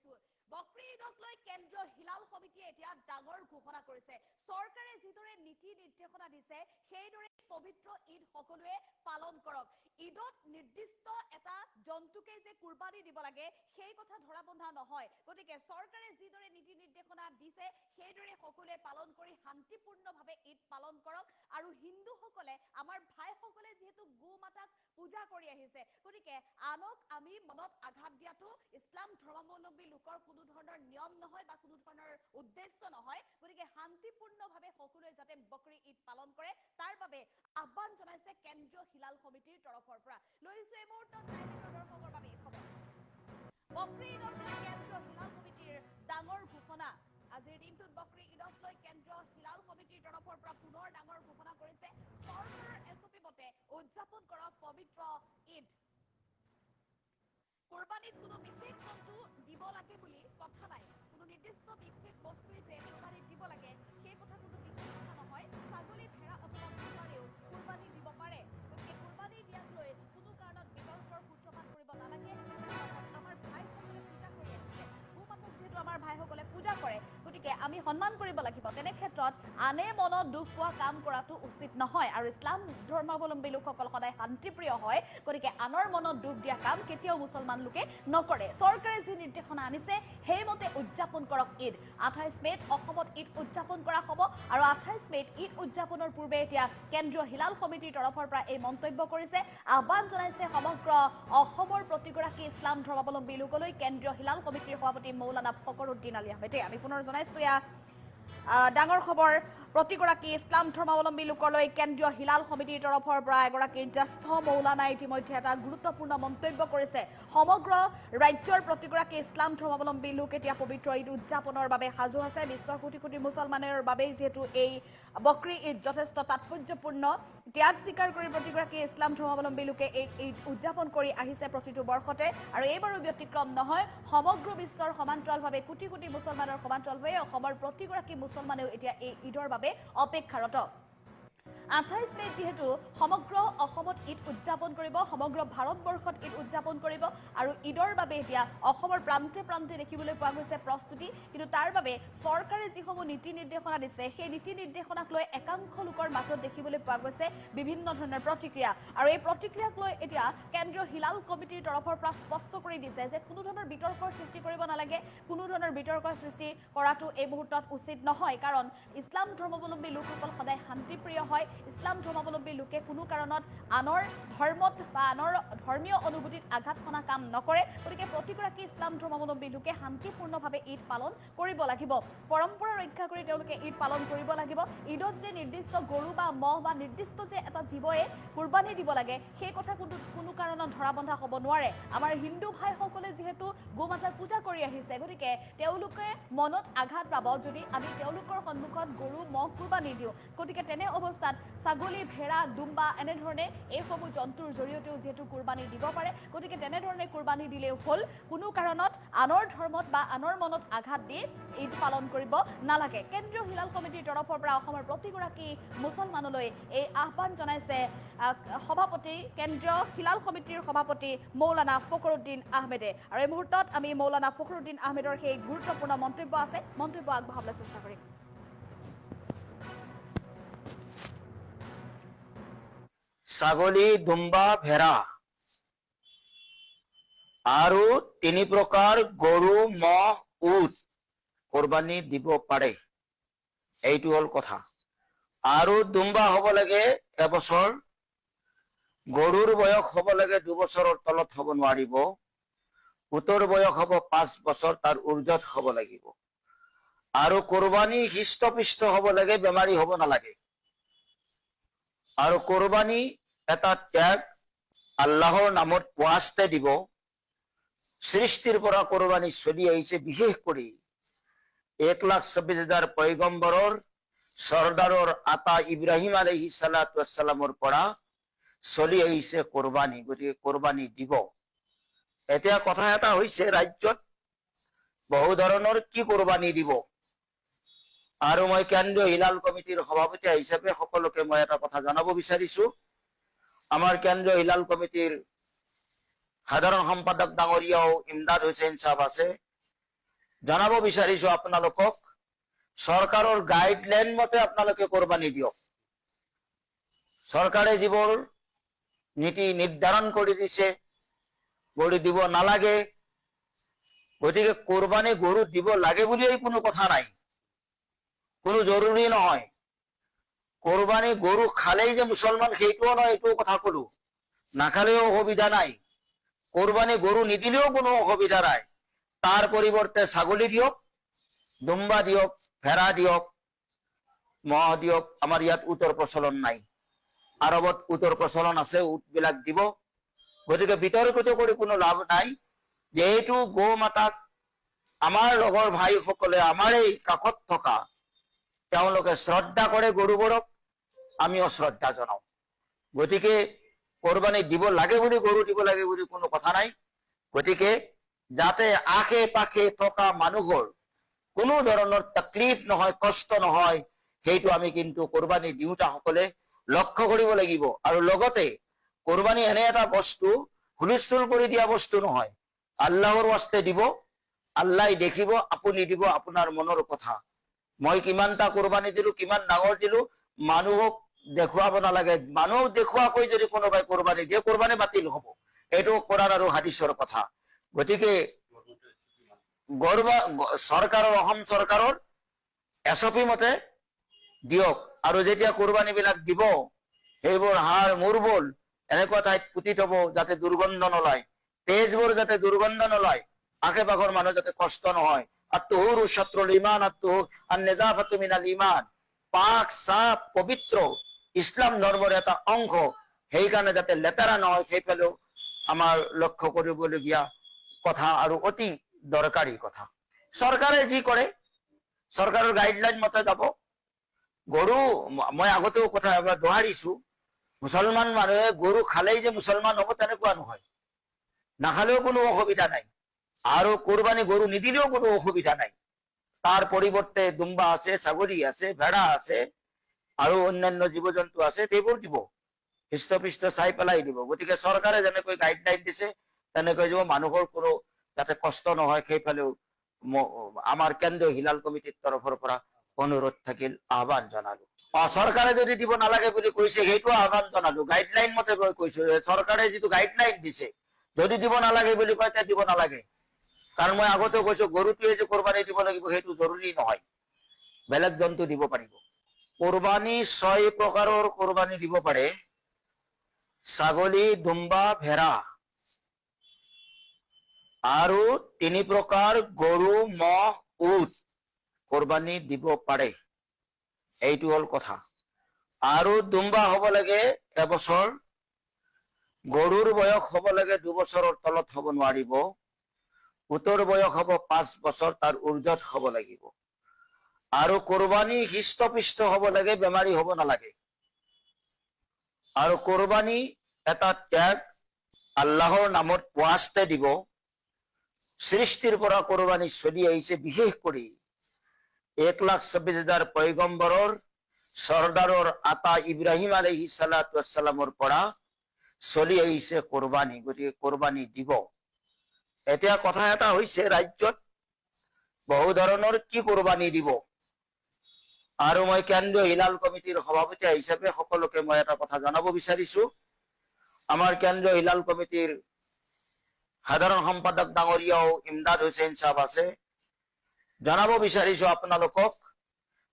আহিছো বকৰি ঈদক লৈ কেন্দ্ৰীয় হিলাল সমিতিয়ে এতিয়া ডাঙৰ ঘোষণা কৰিছে চৰকাৰে যিদৰে নীতি নিৰ্দেশনা দিছে সেইদৰে পবিত্ৰ ঈদ সকলোৱে পালন কৰক ঈদত নিৰ্দিষ্ট এটা জন্তুকে যে কুৰবানী দিব লাগে সেই কথা ধৰা বন্ধা নহয় গতিকে চৰকাৰে যিদৰে নীতি নিৰ্দেশনা দিছে সেইদৰে সকলোৱে পালন কৰি শান্তিপূৰ্ণভাৱে ঈদ পালন কৰক আৰু হিন্দুসকলে আমাৰ ভাইসকলে যিহেতু গো মাতাক পূজা কৰি আহিছে গতিকে আনক আমি মনত আঘাত দিয়াটো ইছলাম ধৰ্মাৱলম্বী লোকৰ কোনো ধৰণৰ নিয়ম নহয় বা কোনো ধৰণৰ উদ্দেশ্য নহয় গতিকে শান্তিপূৰ্ণভাৱে সকলোৱে যাতে বকৰি ঈদ পালন কৰে তাৰ বাবে আহ্বান জনাইছে কেন্দ্ৰীয় হিলাল সমিতিৰ তৰফৰ পৰা লৈছো এই মুহূৰ্তত টাইমিনৰ দৰ্শকৰ বাবে খবৰ বকৰি ঈদক লৈ কেন্দ্ৰীয় হিলাল সমিতিৰ ডাঙৰ ঘোষণা আজিৰ দিনটোত বকৰি ঈদক লৈ কেন্দ্ৰীয় হিলাল সমিতিৰ তৰফৰ পৰা পুনৰ ডাঙৰ ঘোষণা কৰিছে চৰকাৰৰ এছঅপি মতে উদযাপন কৰক পবিত্ৰ ঈদ কুৰবানীত কোনো বিশেষ জন্তু দিব লাগে বুলি কথা নাই কোনো নিৰ্দিষ্ট বিশেষ বস্তুৱে যে কুৰবানীত দিব লাগে সেই কথা কোনো বিশেষ কথা নহয় ছাগলী ভেড়া অথবা কুকুৰাৰেও কুৰবানী দিব পাৰে গতিকে কুৰবানী দিয়াক লৈ কোনো কাৰণত বিতৰ্কৰ সূত্ৰপাত কৰিব নালাগে আমাৰ ভাইসকলে পূজা কৰি আহিছে ভূমাতক যিহেতু আমাৰ ভাইসকলে পূজা কৰে গতিকে আমি সন্মান কৰিব লাগিব তেনে ক্ষেত্ৰত আনে মনত দুখ পোৱা কাম কৰাটো উচিত নহয় আৰু ইছলাম ধৰ্মাৱলম্বী লোকসকল সদায় শান্তিপ্ৰিয় হয় গতিকে আনৰ মনত দুখ দিয়া কাম কেতিয়াও মুছলমান লোকে নকৰে চৰকাৰে যি নিৰ্দেশনা আনিছে সেইমতে উদযাপন কৰক ঈদ 28 মেত অসমত ঈদ উদযাপন কৰা হ'ব আৰু 28 মেত ঈদ উদযাপনৰ পূৰ্বে এতিয়া কেন্দ্ৰীয় হিলাল সমিতিৰ তৰফৰ পৰা এই মন্তব্য কৰিছে আহ্বান জনাইছে সমগ্ৰ অসমৰ প্ৰতিগৰাকী ইছলাম ধৰ্মাৱলম্বী লোকলৈ কেন্দ্ৰীয় হিলাল সমিতিৰ সভাপতি মৌলানা ফখৰুদ্দিন আলী আহমেদে আমি পুনৰ জনাইছো ডাঙৰ খবৰ প্ৰতিগৰাকী ইছলাম ধৰ্মাৱলম্বী লোকলৈ কেন্দ্ৰীয় হিলাল সমিতিৰ তৰফৰ পৰা এগৰাকী জ্যেষ্ঠ মৌলানাই ইতিমধ্যে এটা গুৰুত্বপূৰ্ণ মন্তব্য কৰিছে সমগ্ৰ ৰাজ্যৰ প্ৰতিগৰাকী ইছলাম ধৰ্মাৱলম্বী লোক এতিয়া পবিত্ৰ ঈদ উদযাপনৰ বাবে সাজু আছে বিশ্বৰ কোটি কোটি মুছলমানৰ বাবে যিহেতু এই বকৰি ঈদ যথেষ্ট তাৎপৰ্যপূৰ্ণ ত্যাগ স্বীকাৰ কৰি প্ৰতিগৰাকী ইছলাম ধৰ্মাৱলম্বী লোকে এই ঈদ উদযাপন কৰি আহিছে প্ৰতিটো বৰ্ষতে আৰু এইবাৰো ব্যতিক্ৰম নহয় সমগ্ৰ বিশ্বৰ সমান্তৰালভাৱে কোটি কোটি মুছলমানৰ সমান্তৰালভাৱে অসমৰ প্ৰতিগৰাকী মুছলমানেও এতিয়া এই ঈদৰ বাবে অপেক্ষাৰত 28 মে যেহেতু সমগ্ৰ অসমত ঈদ উদযাপন কৰিব সমগ্ৰ ভাৰতবৰ্ষত ঈদ উদযাপন কৰিব আৰু ঈদৰ বাবে এতিয়া অসমৰ প্ৰান্তে প্ৰান্তে দেখিবলৈ পোৱা গৈছে প্ৰস্তুতি কিন্তু তাৰ বাবে চৰকাৰে যিসমূহ নীতি নিৰ্দেশনা দিছে সেই নীতি নিৰ্দেশনাক লৈ একাংশ লোকৰ মাজত দেখিবলৈ পোৱা গৈছে বিভিন্ন ধৰণৰ প্ৰতিক্ৰিয়া আৰু এই প্ৰতিক্ৰিয়াক লৈ এতিয়া কেন্দ্ৰীয় হিলাল কমিটিৰ তৰফৰ পৰা স্পষ্ট কৰি দিছে যে কোনো ধৰণৰ বিতৰ্কৰ সৃষ্টি কৰিব নালাগে কোনো ধৰণৰ বিতৰ্কৰ সৃষ্টি কৰাটো এই মুহূৰ্তত উচিত নহয় কাৰণ ইছলাম ধৰ্মাৱলম্বী লোকসকল সদায় শান্তিপ্ৰিয় হয় ইছলাম ধৰ্মাৱলম্বী লোকে কোনো কাৰণত আনৰ ধৰ্মত বা আনৰ ধৰ্মীয় অনুভূতিত আঘাত সনা কাম নকৰে গতিকে প্ৰতিগৰাকী ইছলাম ধৰ্মাৱলম্বী লোকে শান্তিপূৰ্ণভাৱে ঈদ পালন কৰিব লাগিব পৰম্পৰা ৰক্ষা কৰি তেওঁলোকে ঈদ পালন কৰিব লাগিব ঈদত যে নিৰ্দিষ্ট গৰু বা মহ বা নিৰ্দিষ্ট যে এটা জীৱয়ে কুৰবানী দিব লাগে সেই কথা কোনো কাৰণত ধৰা বন্ধা হ'ব নোৱাৰে আমাৰ হিন্দু ভাইসকলে যিহেতু গোমাতাক পূজা কৰি আহিছে গতিকে তেওঁলোকে মনত আঘাত পাব যদি আমি তেওঁলোকৰ সন্মুখত গৰু মহ কুৰবানী দিওঁ গতিকে তেনে অৱস্থাত ছাগলী ভেড়া দুম্বা এনেধৰণে এইসমূহ জন্তুৰ জৰিয়তেও যিহেতু কুৰবানী দিব পাৰে গতিকে তেনেধৰণে কুৰবানী দিলেও হ'ল কোনো কাৰণত আনৰ ধৰ্মত বা আনৰ মনত আঘাত দি ঈদ পালন কৰিব নালাগে কেন্দ্ৰীয় হিলাল কমিটিৰ তৰফৰ পৰা অসমৰ প্ৰতিগৰাকী মুছলমানলৈ এই আহ্বান জনাইছে সভাপতি কেন্দ্ৰীয় হিলাল সমিতিৰ সভাপতি মৌলানা ফখৰুদ্দিন আহমেদে আৰু এই মুহূৰ্তত আমি মৌলানা ফখৰুদ্দিন আহমেদৰ সেই গুৰুত্বপূৰ্ণ মন্তব্য আছে মন্তব্য আগবঢ়াবলৈ চেষ্টা কৰিম ছাগলী দুম্বা ভেড়া আৰু তিনি প্ৰকাৰ গৰু মহ উট কোৰবানী দিব পাৰে এইটো হল কথা আৰু দুম্বা হ'ব লাগে এবছৰ গৰুৰ বয়স হ'ব লাগে 2 বছৰৰ তলত হ'ব নোৱাৰিব উটৰ বয়স হ'ব 5 বছৰ তাৰ ঊৰ্ধত হ'ব লাগিব আৰু কোৰবানী হৃষ্টপুষ্ট হ'ব লাগে বেমাৰী হ'ব নালাগে আৰু কোৰবানী এটা ত্যাগ আল্লাহৰ নামত ওয়াস্তে দিব সৃষ্টিৰ পৰা কোৰবানী চলি আহিছে বিশেষ কৰি 1,26,000 পয়গম্বৰৰ সৰ্দাৰৰ আতা ইব্ৰাহিম আলাইহিস সালাতু ওয়াস সালামৰ পৰা চলি আহিছে কোৰবানী গতিকে কোৰবানী দিব এতিয়া কথা এটা হৈছে ৰাজ্যত বহু ধৰণৰ কি কোৰবানী দিব আৰু মই কেন্দ্ৰীয় হিলাল কমিটিৰ সভাপতি হিচাপে সকলোকে মই এটা কথা জনাব বিচাৰিছো আমাৰ কেন্দ্ৰীয় হিলাল কমিটিৰ সাধাৰণ সম্পাদক ডাঙৰীয়াও ইমদাদ হুছেইন সাহেব আছে জনাব বিচাৰিছো আপোনালোকক চৰকাৰৰ গাইডলাইন মতে আপোনালোকে কোৰবানী দিয়ক। চৰকাৰে যিবোৰ নীতি নিৰ্ধাৰণ কৰি দিছে গৰু দিব নালাগে, গতিকে কোৰবানী গৰু দিব লাগে বুলিয়েই কোনো কথা নাই, কোনো জৰুৰী নহয়। কোৰবানী গৰু খালেই যে মুছলমান সেইটোও নহয়, এইটোও কথা কলো, নাখালেও অসুবিধা নাই। কোৰবানী গৰু নিদিলেও কোনো অসুবিধা নাই। তাৰ পৰিৱৰ্তে ছাগলী দিয়ক, দুম্বা দিয়ক, ভেড়া দিয়ক, মহ দিয়ক। আমাৰ ইয়াত উটৰ প্ৰচলন নাই, আৰবত উটৰ প্ৰচলন আছে, উটবিলাক দিব। গতিকে বিতৰ্কিত কৰি কোনো লাভ নাই। যেহেতু গৌ মাতাক আমাৰ লগৰ ভাইসকলে আমাৰ এই কাষত থকা তেওঁলোকে শ্ৰদ্ধা কৰে, গৰুবোৰক আমিও শ্ৰদ্ধা জনাও। গতিকে কোৰবানী দিব লাগে বুলি গৰু দিব লাগে বুলি কোনো কথা নাই। গতিকে যাতে আশে পাশে থকা মানুহৰ কোনো ধৰণৰ তকলিফ নহয়, কষ্ট নহয়, সেইটো আমি কিন্তু কোৰবানী দিওঁতাসকলে লক্ষ্য কৰিব লাগিব। আৰু লগতে কোৰবানী এনে এটা বস্তু হুলস্থুল কৰি দিয়া বস্তু নহয়, আল্লাহৰ ৱাস্তে দিব, আল্লাহ দেখিব, আপুনি দিব আপোনাৰ মনৰ কথা। মই কিমানটা কোৰবানী দিলো, কিমান ডাঙৰ দিলো, মানুহক দেখুৱাব নালাগে। মানুহক দেখুৱাকৈ যদি কোনোবাই কোৰবানী দিয়ে, কোৰবানী বাতিল হব। এইটো কোৰআন আৰু হাদিছৰ কথা। গতিকে চৰকাৰৰ, অসম চৰকাৰৰ এছঅপি মতে দিয়ক। আৰু যেতিয়া কোৰবানী বিলাক দিব, সেইবোৰ হাড় মূৰবোৰ এনেকুৱা ঠাইত পুতি থব যাতে দুৰ্গন্ধ নলয়, তেজবোৰ যাতে দুৰ্গন্ধ নলয়, আশে পাশৰ মানুহ যাতে কষ্ট নহয়। আত-তুহুৰু শাত্ৰুল ঈমান, আন-নিজাফাতু মিনাল ঈমান। পাক সাফ পবিত্ৰ ইছলাম ধৰ্মৰ এটা অংশ, সেইকাৰণে যাতে লেতেৰা নহয়, সেইফালেও আমাৰ লক্ষ্য কৰিবলগীয়া কথা আৰু অতি দৰকাৰী কথা। চৰকাৰে যি কৰে চৰকাৰৰ গাইডলাইন মতে যাব। গৰু, মই আগতেও কথা এবাৰ দোহাৰিছো, মুছলমান মানুহে গৰু খালেই যে মুছলমান হব তেনেকুৱা নহয়, নাখালেও কোনো অসুবিধা নাই। আৰু কোৰবানী গৰু নিদিলেও কোনো অসুবিধা নাই। তাৰ পৰিৱৰ্তে দুম্বা আছে, ছাগলী আছে, ভেড়া আছে আৰু অন্যান্য জীৱ জন্তু আছে, সেইবোৰ দিব, হৃষ্টপুষ্ট চাই পেলাই দিব। গতিকে চৰকাৰে যেনেকৈ গাইডলাইন দিছে তেনেকৈ দিব, মানুহৰ কোনো যাতে কষ্ট নহয় সেইফালেও আমাৰ কেন্দ্ৰীয় হিলাল কমিটিৰ তৰফৰ পৰা অনুৰোধ থাকিল, আহ্বান জনালো। চৰকাৰে যদি দিব নালাগে বুলি কৈছে সেইটো আহ্বান জনালো, গাইডলাইন মতে কৈছো। চৰকাৰে যিটো গাইডলাইন দিছে, যদি দিব নালাগে বুলি কয় তেতিয়া দিব নালাগে। কাৰণ মই আগতেও কৈছো, গৰুটোৱে যে কোৰবানী দিব লাগিব সেইটো জৰুৰী নহয়, বেলেগ জন্তু দিব পাৰিব। কোৰবানী 6 প্ৰকাৰৰ কোৰবানী দিব পাৰে। ছাগলী, দুম্বা, ভেড়া, আৰু 3 প্ৰকাৰ গৰু, মহ, উট কোৰবানী দিব পাৰে। এইটো হল কথা। আৰু দুম্বা হব লাগে এবছৰ, গৰুৰ বয়স হব লাগে 2 বছৰৰ তলত হব নোৱাৰিব, উটৰ বয়স হব 5 বছৰ, তাৰ উৰ্ধত হব লাগিব। আৰু কোৰবানী হৃষ্টপুষ্ট হব লাগে, বেমাৰী হব নালাগে। আৰু কোৰবানী এটা ত্যাগ, আল্লাহৰ নামত ৱাস্তে দিব। সৃষ্টিৰ পৰা কোৰবানী চলি আহিছে, বিশেষ কৰি 1,26,000 পয়গম্বৰৰ চৰ্দাৰৰ আতা ইব্ৰাহিম আলাইহিস সালাতু ওয়াস সালামৰ পৰা চলি আহিছে কোৰবানী। গতিকে কোৰবানী দিব। এতিয়া কথা এটা হৈছে, ৰাজ্যত বহু ধৰণৰ কি কোৰবানী দিব। আৰু মই কেন্দ্ৰীয় হিলাল কমিটিৰ সভাপতি হিচাপে সকলোকে মই এটা কথা জনাব বিচাৰিছো। আমাৰ কেন্দ্ৰীয় হিলাল কমিটিৰ সাধাৰণ সম্পাদক ডাঙৰীয়াও ইমদাদ হুছেইন সাহেব আছে। জনাব বিচাৰিছো আপোনালোকক,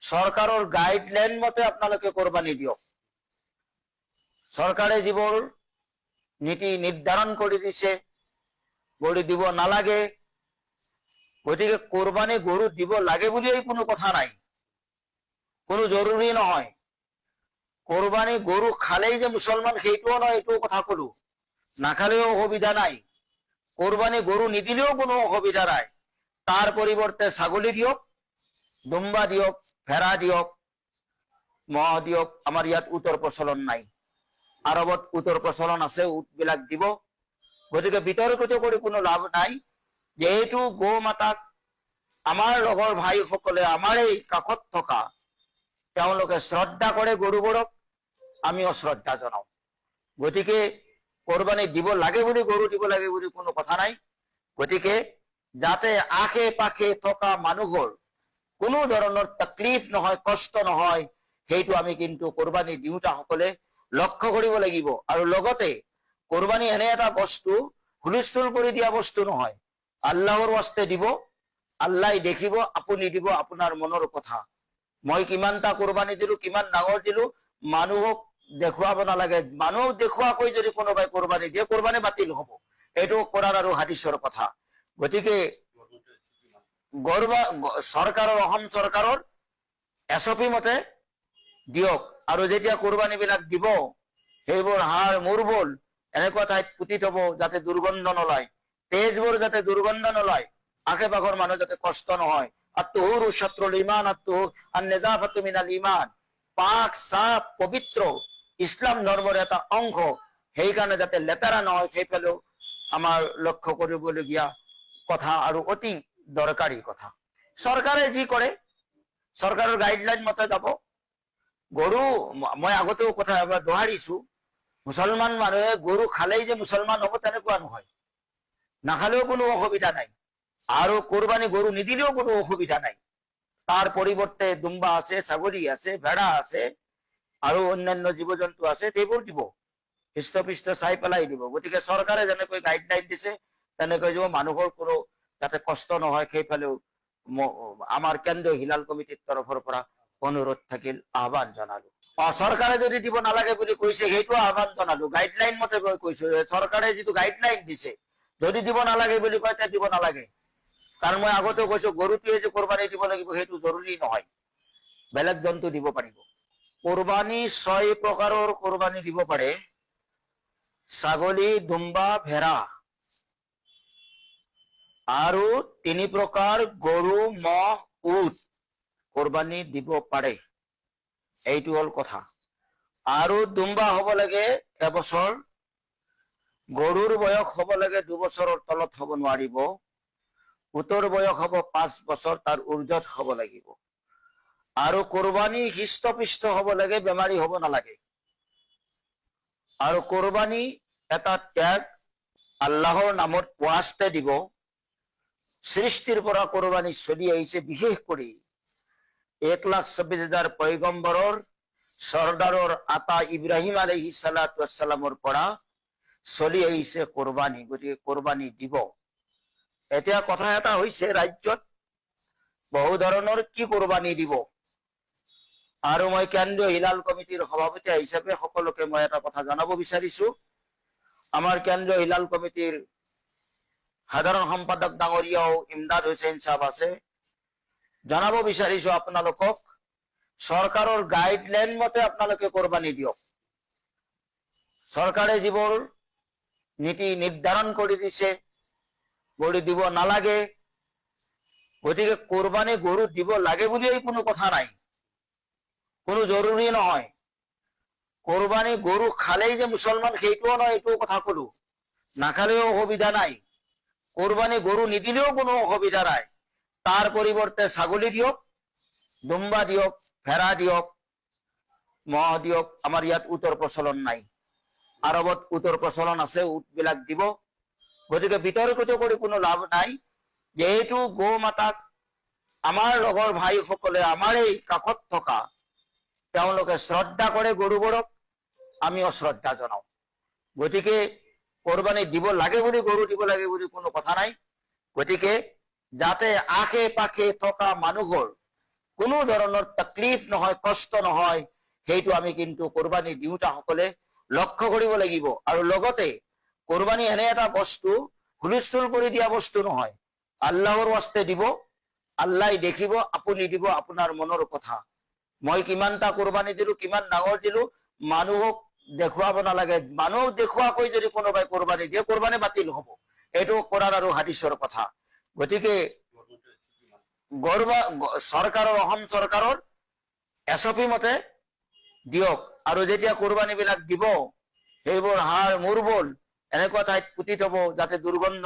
চৰকাৰৰ গাইডলাইন মতে আপোনালোকে কোৰবানী দিয়ক। চৰকাৰে যিবোৰ নীতি নিৰ্ধাৰণ কৰি দিছে গৰু দিব নালাগে, গতিকে কোৰবানী গৰু দিব লাগে বুলিয়েই কোনো কথা নাই, কোনো জৰুৰী নহয়। কোৰবানী গৰু খালেই যে মুছলমান সেইটোও নহয়, এইটোও কথা কলো, নাখালেও অসুবিধা নাই। কোৰবানী গৰু নিদিলেও কোনো অসুবিধা নাই। তাৰ পৰিৱৰ্তে ছাগলী দিয়ক, দুম্বা দিয়ক, ভেড়া দিয়ক, মহ দিয়ক। আমাৰ ইয়াত উটৰ প্ৰচলন নাই, আৰবত উটৰ প্ৰচলন আছে, উটবিলাক দিব। গতিকে বিতৰ্কিত কৰি কোনো লাভ নাই। যেহেতু গৌ মাতাক আমাৰ লগৰ ভাইসকলে আমাৰ এই কাষত থকা তেওঁলোকে শ্ৰদ্ধা কৰে, গৰুবোৰক আমিও শ্ৰদ্ধা জনাও। গতিকে কোৰবানী দিব লাগে বুলি গৰু দিব লাগে বুলি কোনো কথা নাই। গতিকে যাতে আশে পাশে থকা মানুহৰ কোনো ধৰণৰ তকলিফ নহয়, কষ্ট নহয়, সেইটো আমি কিন্তু কোৰবানী দিওঁতাসকলে লক্ষ্য কৰিব লাগিব। আৰু লগতে কোৰবানী এনে এটা বস্তু হুলস্থুল কৰি দিয়া বস্তু নহয়। আল্লাহৰ ৱাস্তে দিব, আল্লাহ দেখিব, আপুনি দিব আপোনাৰ মনৰ কথা। মই কিমানটা কোৰবানী দিলো, কিমান ডাঙৰ দিলো, মানুহক দেখুৱাব নালাগে। মানুহক দেখুৱাকৈ যদি কোনোবাই কোৰবানী দিয়ে, কোৰবানী বাতিল হ'ব। এইটো কোৰাণ আৰু হাদিছৰ কথা। গতিকে চৰকাৰৰ, অসম চৰকাৰৰ এছঅপি মতে দিয়ক। আৰু যেতিয়া কোৰবানী বিলাক দিব, সেইবোৰ হাড় মূৰবোৰ এনেকুৱা ঠাইত পুতি থব যাতে দুৰ্গন্ধ নলয়, তেজবোৰ যাতে দুৰ্গন্ধ নলয়, আশে পাশৰ মানুহ যাতে কষ্ট নহয়। আত-তুহুৰু শাত্ৰুল ঈমান, আন-নিজাফাতু মিনাল ঈমান। পাক সাফ পবিত্ৰ ইছলাম ধৰ্মৰ এটা অংশ, সেইকাৰণে যাতে লেতেৰা নহয়, সেইফালেও আমাৰ লক্ষ্য কৰিবলগীয়া কথা আৰু অতি দৰকাৰী কথা। চৰকাৰে যি কৰে, চৰকাৰৰ গাইডলাইন মতে যাব। গৰু, মই আগতেও কথা এবাৰ দোহাৰিছো, মুছলমান মানুহে গৰু খালেই যে মুছলমান হ'ব তেনেকুৱা নহয়। নাখালেও কোনো অসুবিধা নাই, আৰু কোৰবানী গৰু নিদিলেও কোনো অসুবিধা নাই। তাৰ পৰিৱৰ্তে দুম্বা আছে, ছাগলী আছে, ভেড়া আছে, আৰু অন্যান্য জীৱ জন্তু আছে, সেইবোৰ দিব, হৃষ্টপুষ্ট চাই পেলাই দিব। গতিকে চৰকাৰে যেনেকৈ গাইডলাইন দিছে তেনেকৈ দিব, মানুহৰ কোনো যাতে কষ্ট নহয় সেইফালেও আমাৰ কেন্দ্ৰীয় হিলাল কমিটিৰ তৰফৰ পৰা অনুৰোধ থাকিল, আহ্বান জনালো। চৰকাৰে যদি দিব নালাগে বুলি কৈছে, সেইটো আহ্বান জনালো। গাইডলাইন মতে কৈছো, চৰকাৰে যিটো গাইডলাইন দিছে, যদি দিব নালাগে বুলি কয় তেতিয়া দিব নালাগে। কাৰণ মই আগতেও কৈছো, গৰুটোৱে যে কোৰবানী দিব লাগিব সেইটো জৰুৰী নহয়, বেলেগ জন্তু দিব পাৰিব। কোৰবানী 6 প্ৰকাৰৰ কোৰবানী দিব পাৰে। ছাগলী, দুম্বা, ভেড়া, আৰু 3 প্ৰকাৰ গৰু, ম'হ, উট কোৰবানী দিব পাৰে। এইটো হল কথা। আৰু দুম্বা হব লাগে এবছৰ, গৰুৰ বয়স হব লাগে 2 বছৰৰ তলত হব নোৱাৰিব, উটৰ বয়স হব 5 বছৰ, তাৰ উৰ্ধত হব লাগিব। আৰু কোৰবানী হৃষ্টপুষ্ট হব লাগে, বেমাৰী হব নালাগে। আৰু কোৰবানী এটা ত্যাগ, আল্লাহৰ নামত ৱাস্তে দিব। সৃষ্টিৰ পৰা কোৰবানী চলি আহিছে, বিশেষ কৰি 1,24,000 পয়গম্বৰৰ চৰ্দাৰৰ আতা ইব্ৰাহিম আলাইহিস সালাতু ৱাসসালামৰ পৰা চলি আহিছে কোৰবানী। গতিকে কোৰবানী দিব। এতিয়া কথা এটা হৈছে, ৰাজ্যত বহু ধৰণৰ কি কোৰবানী দিব। আৰু মই কেন্দ্ৰীয় হিলাল কমিটিৰ সভাপতি হিচাপে সকলোকে মই এটা কথা জনাব বিচাৰিছো। আমাৰ কেন্দ্ৰীয় হিলাল কমিটিৰ সাধাৰণ সম্পাদক ডাঙৰীয়াও ইমদাদ হুছেইন সাহেব আছে। জনাব বিচাৰিছো আপোনালোকক, চৰকাৰৰ গাইডলাইন মতে আপোনালোকে কোৰবানী দিয়ক। চৰকাৰে যিবোৰ নীতি নিৰ্ধাৰণ কৰি দিছে, গৰু দিব নালাগে। গতিকে কোৰবানী গৰু দিব লাগে বুলিয়েই কোনো কথা নাই, কোনো জৰুৰী নহয়। কোৰবানী গৰু খালেই যে মুছলমান সেইটোও নহয়, এইটোও কথা কলো। নাখালেও অসুবিধা নাই, কোৰবানী গৰু নিদিলেও কোনো অসুবিধা নাই। তাৰ পৰিৱৰ্তে ছাগলী দিয়ক, দুম্বা দিয়ক, ভেড়া দিয়ক, ম'হ দিয়ক। আমাৰ ইয়াত উটৰ প্ৰচলন নাই, আৰবত উটৰ প্ৰচলন আছে, উট বিলাক দিব। গতিকে বিতৰ্কিত কৰি কোনো লাভ নাই। যেহেতু গৌ মাতাক আমাৰ লগৰ ভাইসকলে, আমাৰ এই কাষত থকা, তেওঁলোকে শ্ৰদ্ধা কৰে গৰুবোৰক, আমিও শ্ৰদ্ধা জনাও। গতিকে কোৰবানী দিব লাগে বুলি, গৰু দিব লাগে বুলি কোনো কথা নাই। গতিকে যাতে আশে পাশে থকা মানুহৰ কোনো ধৰণৰ তকলিফ নহয়, কষ্ট নহয়, সেইটো আমি কিন্তু কোৰবানী দিওঁতাসকলে লক্ষ্য কৰিব লাগিব। আৰু লগতে কোৰবানী এনে এটা বস্তু হুলস্থুল কৰি দিয়া বস্তু নহয়। আল্লাহৰ ৱাস্তে দিব, আল্লাহ দেখিব, আপুনি দিব আপোনাৰ মনৰ কথা। মই কিমানটা কোৰবানী দিলো, কিমান ডাঙৰ দিলো, মানুহক দেখুৱাব নালাগে। মানুহক দেখুৱাকৈ যদি কোনোবাই কোৰবানী দিয়ে, কোৰবানী বাতিল হ'ব। এইটো কোৰাণ আৰু হাদিছৰ কথা। গতিকে চৰকাৰৰ, অসম চৰকাৰৰ এছঅপি মতে দিয়ক। আৰু যেতিয়া কোৰবানী বিলাক দিব, সেইবোৰ হাড় মূৰবোৰ এনেকুৱা ঠাইত পুতি থব যাতে দুৰ্গন্ধ